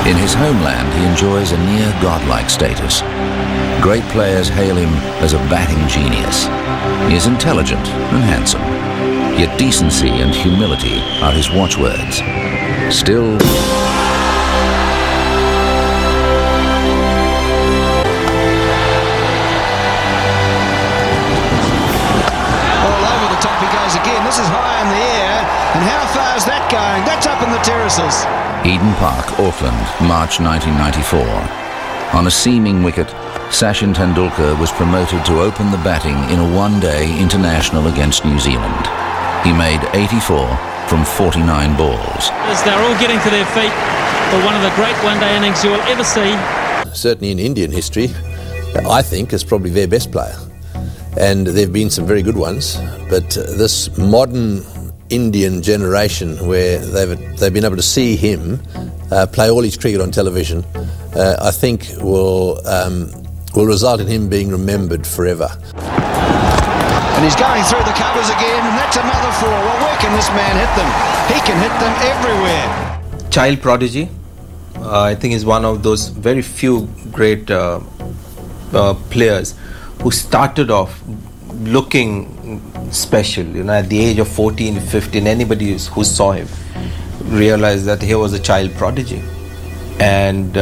In his homeland, he enjoys a near godlike status. Great players hail him as a batting genius. He is intelligent and handsome, yet decency and humility are his watchwords. Still, top he goes again. This is high in the air, and how far is that going? That's up in the terraces. Eden Park, Auckland, March 1994. On a seaming wicket, Sachin Tendulkar was promoted to open the batting in a one-day international against New Zealand. He made 84 from 49 balls. As they're all getting to their feet for one of the great one-day innings you will ever see. Certainly in Indian history, I think is probably their best player. And there have been some very good ones, but this modern Indian generation where they've been able to see him play all his cricket on television, I think will result in him being remembered forever. And he's going through the covers again, and that's another four. Well, where can this man hit them? He can hit them everywhere. Child prodigy, I think is one of those very few great players who started off looking special. You know, at the age of 14, 15, anybody who saw him realized that he was a child prodigy, and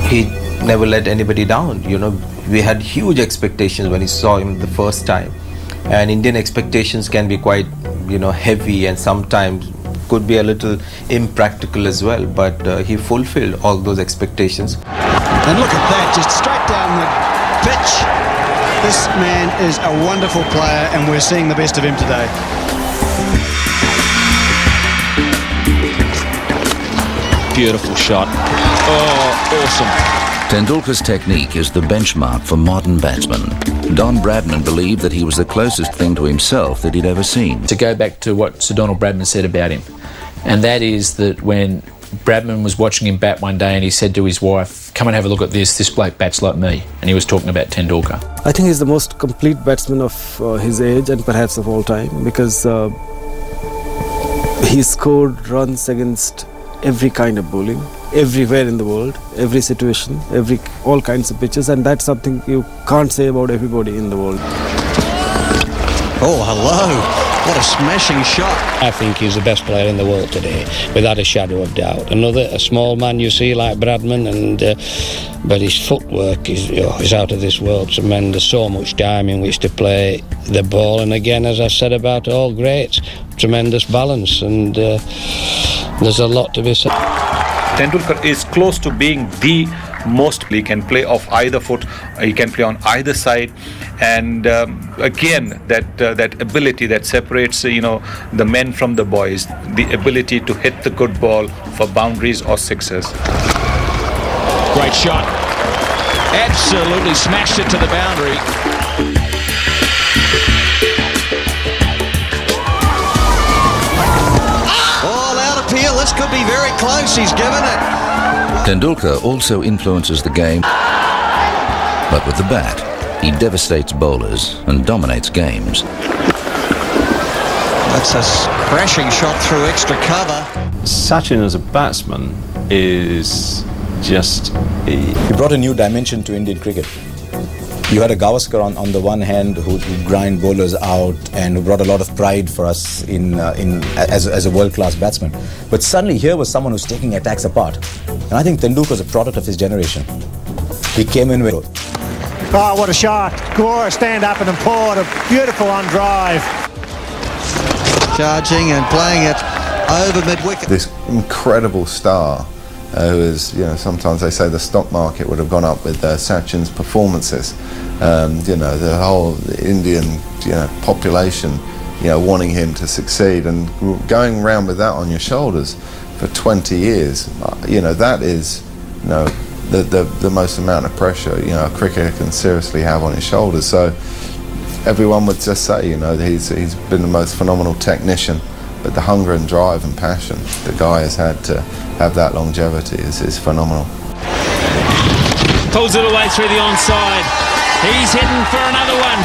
he never let anybody down. You know, we had huge expectations when we saw him the first time, and Indian expectations can be quite, you know, heavy and sometimes could be a little impractical as well, but he fulfilled all those expectations. And look at that, just straight down the pitch. This man is a wonderful player, and we're seeing the best of him today. Beautiful shot. Oh, awesome. Tendulkar's technique is the benchmark for modern batsmen. Don Bradman believed that he was the closest thing to himself that he'd ever seen. To go back to what Sir Donald Bradman said about him, and that is that when Bradman was watching him bat one day and he said to his wife, "Come and have a look at this bloke bats like me," and he was talking about Tendulkar. I think he's the most complete batsman of his age and perhaps of all time, because he scored runs against every kind of bowling, everywhere in the world, every situation, all kinds of pitches, and that's something you can't say about everybody in the world. Oh, hello. What a smashing shot. I think he's the best player in the world today, without a shadow of doubt. A small man you see like Bradman, but his footwork is out of this world. Tremendous, so much time in which to play the ball. And again, as I said about all greats, tremendous balance, and there's a lot to be said. Tendulkar is close to being the most. He can play off either foot, he can play on either side, and again that ability that separates the men from the boys, the ability to hit the good ball for boundaries or sixes. Great shot. Absolutely smashed it to the boundary. All out appeal. This could be very close. He's given it. Tendulkar also influences the game, but with the bat, he devastates bowlers and dominates games. That's a crashing shot through extra cover. Sachin as a batsman is just... He brought a new dimension to Indian cricket. You had a Gavaskar on the one hand who grind bowlers out and who brought a lot of pride for us as a world-class batsman. But suddenly here was someone who's taking attacks apart. And I think Tendulkar was a product of his generation. He came in with... Oh, what a shot. Gora stand up and pour it. A beautiful on drive. Charging and playing it over mid-wicket. This incredible star who is, sometimes they say the stock market would have gone up with Sachin's performances. The whole Indian, population, wanting him to succeed, and going around with that on your shoulders for 20 years, that is, the most amount of pressure, a cricketer can seriously have on his shoulders. So everyone would just say, he's been the most phenomenal technician, but the hunger and drive and passion the guy has had to have that longevity is phenomenal. Pulls it away through the onside. He's heading for another one.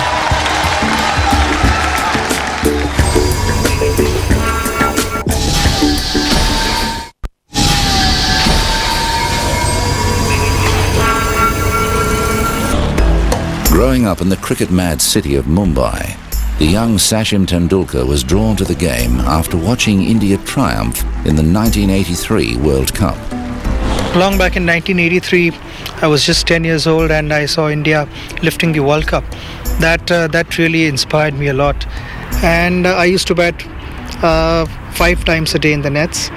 Growing up in the cricket-mad city of Mumbai, the young Sachin Tendulkar was drawn to the game after watching India triumph in the 1983 World Cup. Long back in 1983, I was just 10 years old and I saw India lifting the World Cup. That really inspired me a lot. And I used to bat 5 times a day in the nets.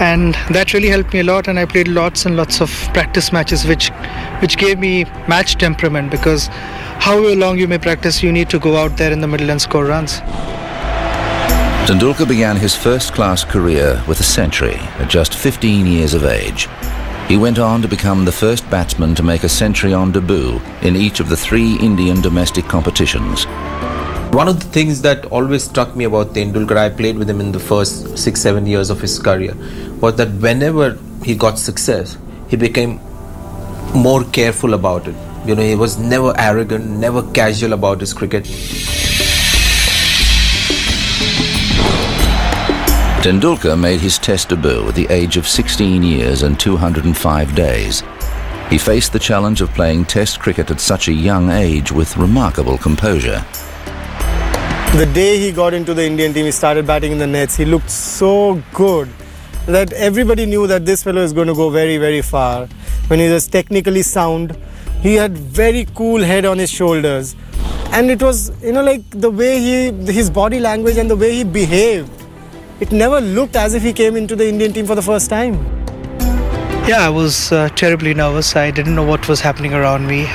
And that really helped me a lot, and I played lots and lots of practice matches which gave me match temperament, because however long you may practice, you need to go out there in the middle and score runs. Tendulkar began his first-class career with a century at just 15 years of age. He went on to become the first batsman to make a century on debut in each of the 3 Indian domestic competitions. One of the things that always struck me about Tendulkar, I played with him in the first 6-7 years of his career, was that whenever he got success, he became more careful about it. You know, he was never arrogant, never casual about his cricket. Tendulkar made his Test debut at the age of 16 years and 205 days. He faced the challenge of playing Test cricket at such a young age with remarkable composure. The day he got into the Indian team, he started batting in the nets. He looked so good that everybody knew that this fellow is going to go very, very far. When he was technically sound, he had very cool head on his shoulders. And it was, like the way his body language and the way he behaved, it never looked as if he came into the Indian team for the first time. Yeah, I was terribly nervous. I didn't know what was happening around me.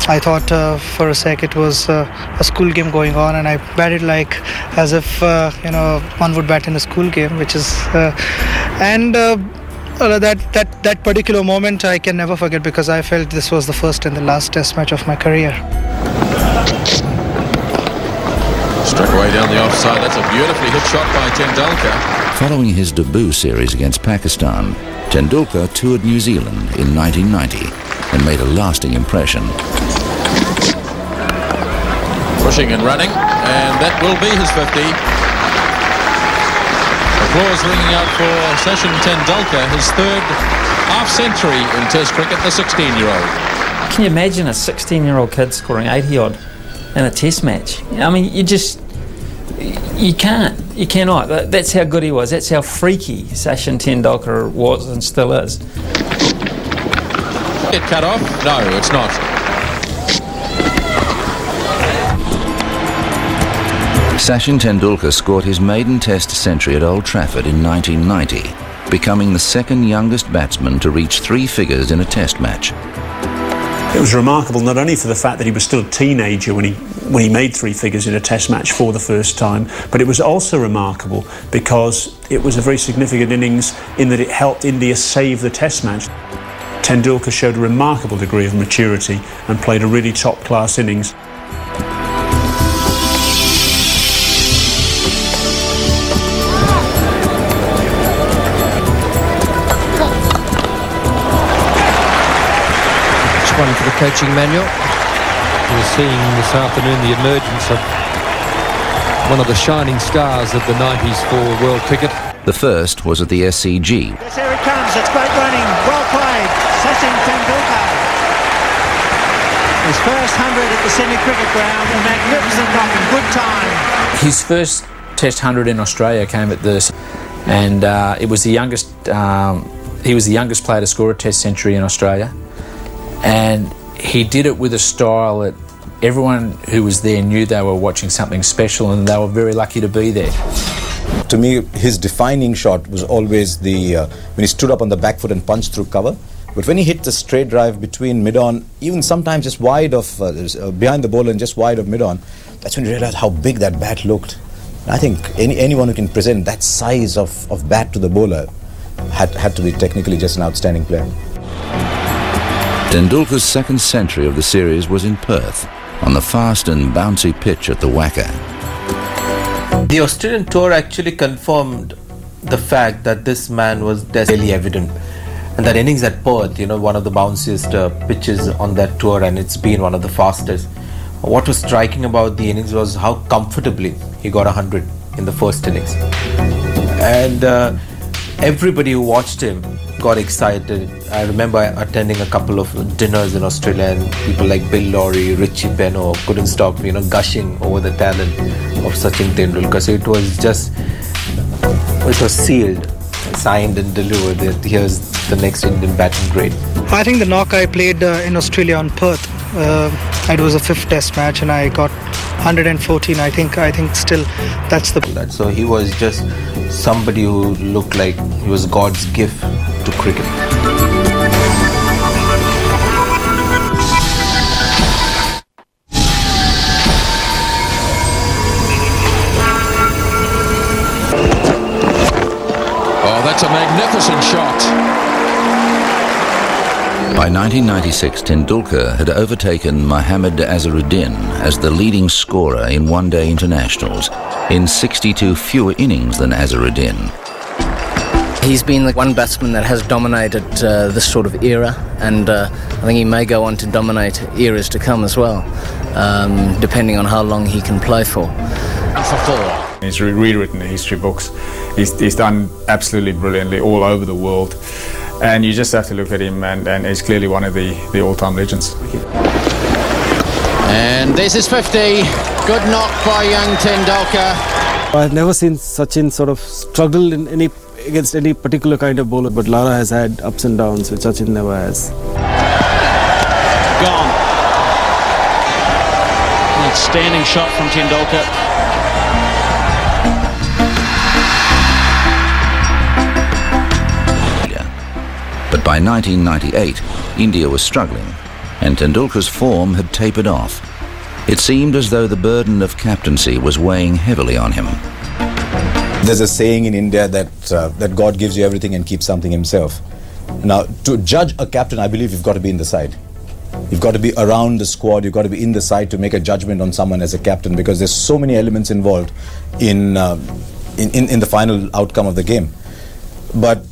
I thought for a sec it was a school game going on, and I batted like as if one would bat in a school game, which is that particular moment I can never forget, because I felt this was the first and the last Test match of my career. Struck away down the offside. That's a beautifully hit shot by Tendulkar. Following his debut series against Pakistan, Tendulkar toured New Zealand in 1990 and made a lasting impression. Pushing and running, and that will be his 50. Applause ringing out for Sachin Tendulkar, his 3rd half-century in Test cricket, the 16-year-old. Can you imagine a 16-year-old kid scoring 80-odd in a Test match? I mean, you can't. You cannot. That's how good he was. That's how freaky Sachin Tendulkar was and still is. Get cut off? No, it's not. Sachin Tendulkar scored his maiden Test century at Old Trafford in 1990, becoming the 2nd youngest batsman to reach 3 figures in a Test match. It was remarkable not only for the fact that he was still a teenager when he made 3 figures in a Test match for the first time, but it was also remarkable because it was a very significant innings in that it helped India save the Test match. Tendulkar showed a remarkable degree of maturity and played a really top-class innings. One for the coaching manual. We're seeing this afternoon the emergence of one of the shining stars of the 90s for world cricket. The first was at the SCG. Yes, here it comes. It's great running. Well played. Sachin Tendulkar. His first 100 at the semi-cricket ground. A magnificent knock in good time. His first Test 100 in Australia came at this, and it was the youngest. He was the youngest player to score a Test century in Australia. And he did it with a style that everyone who was there knew they were watching something special, and they were very lucky to be there. To me, his defining shot was always when he stood up on the back foot and punched through cover. But when he hit the straight drive between mid-on, even sometimes just wide of behind the bowler and just wide of mid-on, that's when you realize how big that bat looked. And I think anyone who can present that size of bat to the bowler had to be technically just an outstanding player. Tendulkar's 2nd century of the series was in Perth, on the fast and bouncy pitch at the Wacker. The Australian tour actually confirmed the fact that this man was really evident. And that innings at Perth, one of the bounciest pitches on that tour, and it's been one of the fastest. What was striking about the innings was how comfortably he got 100 in the first innings. And everybody who watched him got excited. I remember attending a couple of dinners in Australia, and people like Bill Lawry, Richie Benaud couldn't stop, gushing over the talent of Sachin Tendulkar. So it was sealed, signed and delivered that here's the next Indian batting great. I think the knock I played in Australia on Perth, it was a 5th test match and I got 114. I think still that's the... So he was just somebody who looked like he was God's gift to cricket. Oh, that's a magnificent shot. By 1996, Tendulkar had overtaken Mohammad Azharuddin as the leading scorer in one-day internationals, in 62 fewer innings than Azharuddin. He's been the one batsman that has dominated this sort of era, and I think he may go on to dominate eras to come as well, depending on how long he can play for. He's rewritten the history books. He's done absolutely brilliantly all over the world. And you just have to look at him, and he's clearly one of the all-time legends. And this is 50. Good knock by young Tendulkar. I've never seen Sachin sort of struggle against any particular kind of bowler, but Lara has had ups and downs, which Sachin never has. Gone. Outstanding shot from Tendulkar. But by 1998, India was struggling, and Tendulkar's form had tapered off. It seemed as though the burden of captaincy was weighing heavily on him. There's a saying in India that God gives you everything and keeps something himself. Now, to judge a captain, I believe you've got to be in the side. You've got to be around the squad, you've got to be in the side to make a judgment on someone as a captain, because there's so many elements involved in the final outcome of the game. But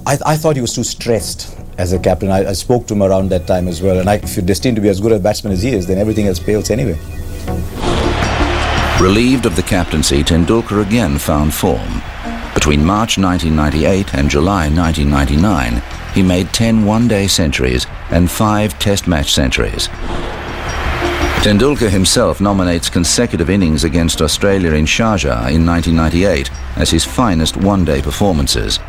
I thought he was too stressed as a captain. I spoke to him around that time as well, and if you're destined to be as good a batsman as he is, then everything else pales anyway. Relieved of the captaincy, Tendulkar again found form. Between March 1998 and July 1999, he made 10 one-day centuries and 5 test match centuries. Tendulkar himself nominates consecutive innings against Australia in Sharjah in 1998 as his finest one-day performances.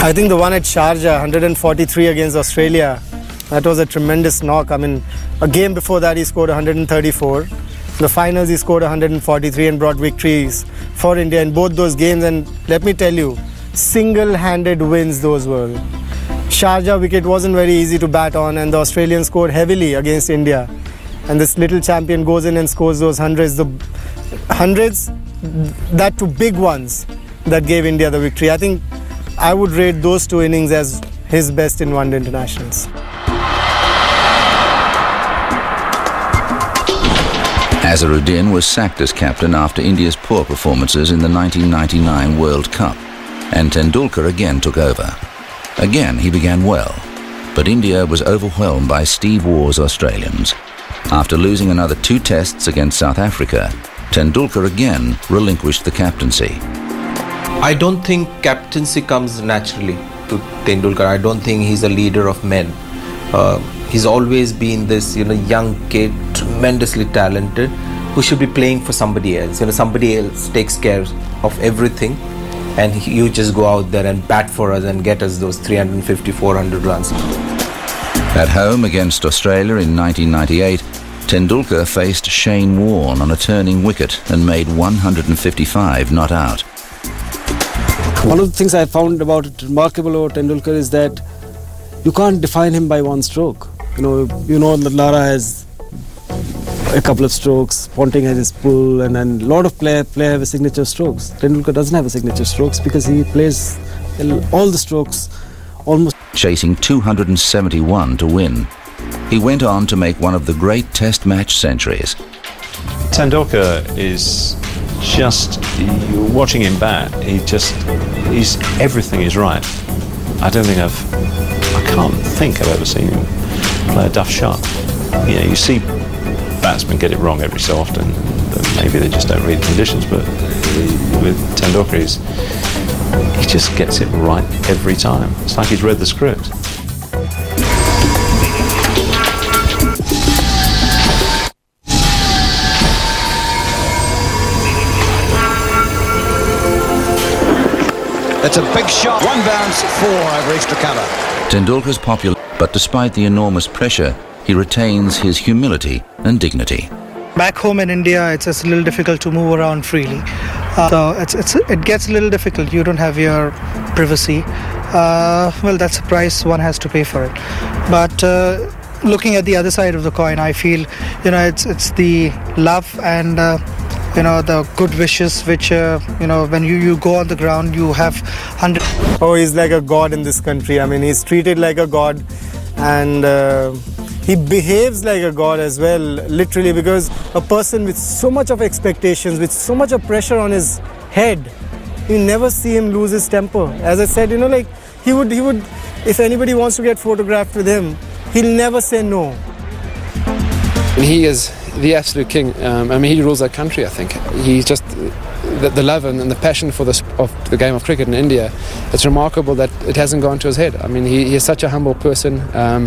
I think the one at Sharjah, 143 against Australia, that was a tremendous knock. I mean, a game before that he scored 134. The finals he scored 143 and brought victories for India in both those games. And let me tell you, single-handed wins those were. Sharjah wicket wasn't very easy to bat on, and the Australians scored heavily against India. And this little champion goes in and scores those hundreds, that to big ones, that gave India the victory. I think I would rate those 2 innings as his best in one-day internationals. Azharuddin was sacked as captain after India's poor performances in the 1999 World Cup, and Tendulkar again took over. Again he began well, but India was overwhelmed by Steve Waugh's Australians. After losing another 2 tests against South Africa, Tendulkar again relinquished the captaincy. I don't think captaincy comes naturally to Tendulkar. I don't think he's a leader of men. He's always been this, young kid, tremendously talented, who should be playing for somebody else. Somebody else takes care of everything, and you just go out there and bat for us and get us those 350, 400 runs. At home against Australia in 1998, Tendulkar faced Shane Warne on a turning wicket and made 155 not out. One of the things I found remarkable about Tendulkar is that you can't define him by one stroke. You know that Lara has a couple of strokes, Ponting has his pull, and then a lot of players have a signature strokes. Tendulkar doesn't have a signature strokes because he plays all the strokes almost. Chasing 271 to win. He went on to make one of the great test match centuries. Tendulkar is just, you're watching him bat, everything is right. I can't think I've ever seen him play a duff shot. You see batsmen get it wrong every so often, maybe they just don't read the conditions, but with Tendulkar he just gets it right every time. It's like he's read the script. It's a big shot. One bounce, 4 over extra cover. Tendulkar's popular, but despite the enormous pressure, he retains his humility and dignity. Back home in India, it's a little difficult to move around freely. So it gets a little difficult. You don't have your privacy. Well, that's a price one has to pay for it. But looking at the other side of the coin, I feel, it's the love and the good wishes which when you go on the ground, you have 100. Oh, he's like a god in this country. I mean, he's treated like a god, and he behaves like a god as well, literally, because a person with so much of expectations, with so much of pressure on his head, you never see him lose his temper. As I said, like he would, if anybody wants to get photographed with him, he'll never say no. He is the absolute king. I mean, he rules that country, I think. He's just the love and the passion for the game of cricket in India. It's remarkable that it hasn't gone to his head. I mean, he is such a humble person,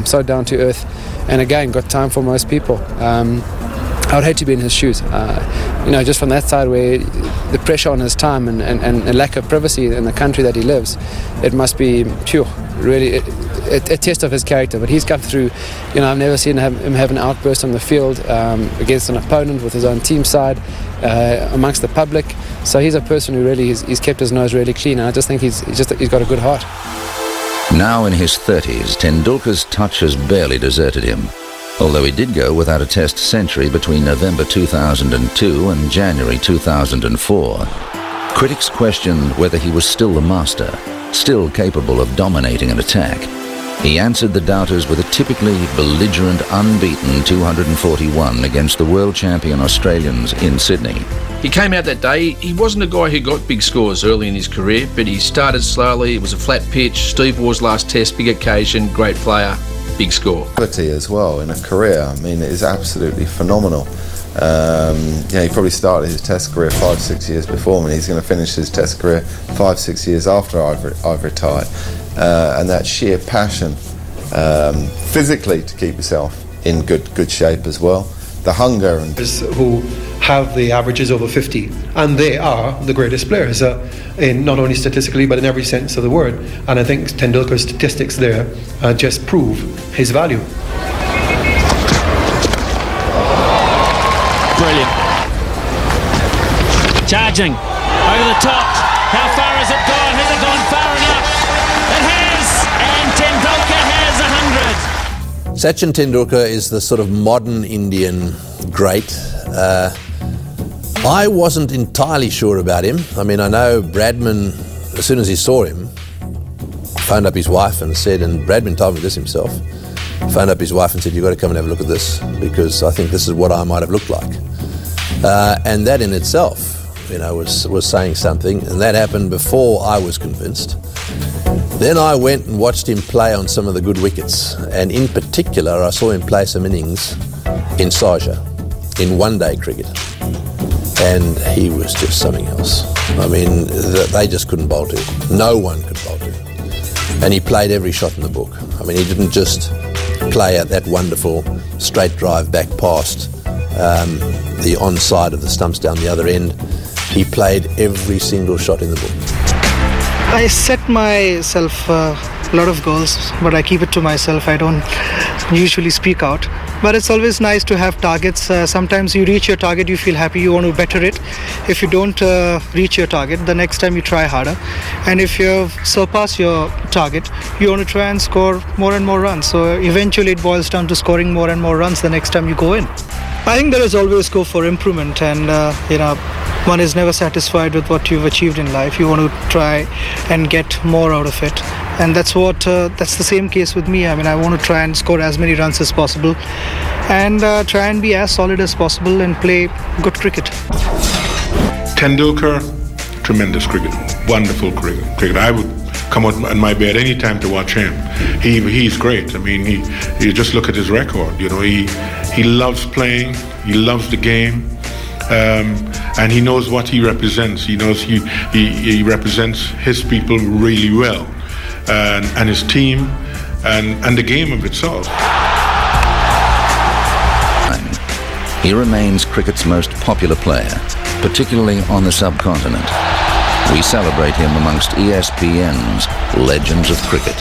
so down to earth, and again, got time for most people. I would hate to be in his shoes. Just from that side where the pressure on his time and lack of privacy in the country that he lives, it must be really a test of his character. But he's come through. I've never seen him have an outburst on the field against an opponent with his own team side, amongst the public. So he's a person who really he's kept his nose really clean, and I just think he's got a good heart. Now in his 30s, Tendulkar's touch has barely deserted him. Although he did go without a Test century between November 2002 and January 2004. Critics questioned whether he was still the master, still capable of dominating an attack. He answered the doubters with a typically belligerent, unbeaten 241 against the world champion Australians in Sydney. He came out that day. He wasn't a guy who got big scores early in his career, but he started slowly. It was a flat pitch. Steve Waugh's last Test, big occasion, great player. Big score. Quality as well in a career, I mean, it is absolutely phenomenal. He probably started his Test career 5-6 years before me. He's going to finish his Test career 5-6 years after I've retired. And that sheer passion, physically, to keep yourself in good shape as well. The hunger and who have the averages over 50, and they are the greatest players, in not only statistically but in every sense of the word. And I think Tendulkar's statistics there just prove his value. Brilliant. Charging over the top. How far has it gone? Has it gone far enough? It has, and Tendulkar has 100. Sachin Tendulkar is the sort of modern Indian great. I wasn't entirely sure about him. I mean, I know Bradman, as soon as he saw him, phoned up his wife and said, and Bradman told me this himself, phoned up his wife and said, you've got to come and have a look at this, because I think this is what I might have looked like. And that in itself, was saying something, and that happened before I was convinced. Then I went and watched him play on some of the good wickets, and in particular I saw him play some innings in Sharjah, in one-day cricket, and he was just something else. I mean, they just couldn't bowl to him. No one could bowl to him. And he played every shot in the book. I mean, he didn't just play at that wonderful straight drive back past the onside of the stumps down the other end. He played every single shot in the book. I set myself a lot of goals, but I keep it to myself. I don't usually speak out. But it's always nice to have targets. Sometimes you reach your target, you feel happy, you want to better it. If you don't reach your target, the next time you try harder. And if you surpass your target, you want to try and score more and more runs. So eventually it boils down to scoring more and more runs the next time you go in. I think there is always scope for improvement, and one is never satisfied with what you've achieved in life. You want to try and get more out of it, and that's the same case with me. I mean, I want to try and score as many runs as possible, and try and be as solid as possible and play good cricket. Tendulkar, tremendous cricket, wonderful cricket. I would come out on my bed any time to watch him. He's great. I mean, you just look at his record. He loves playing. He loves the game. and he knows what he represents. He knows he represents his people really well, and his team, and the game of itself. He remains cricket's most popular player, particularly on the subcontinent. We celebrate him amongst ESPN's legends of cricket.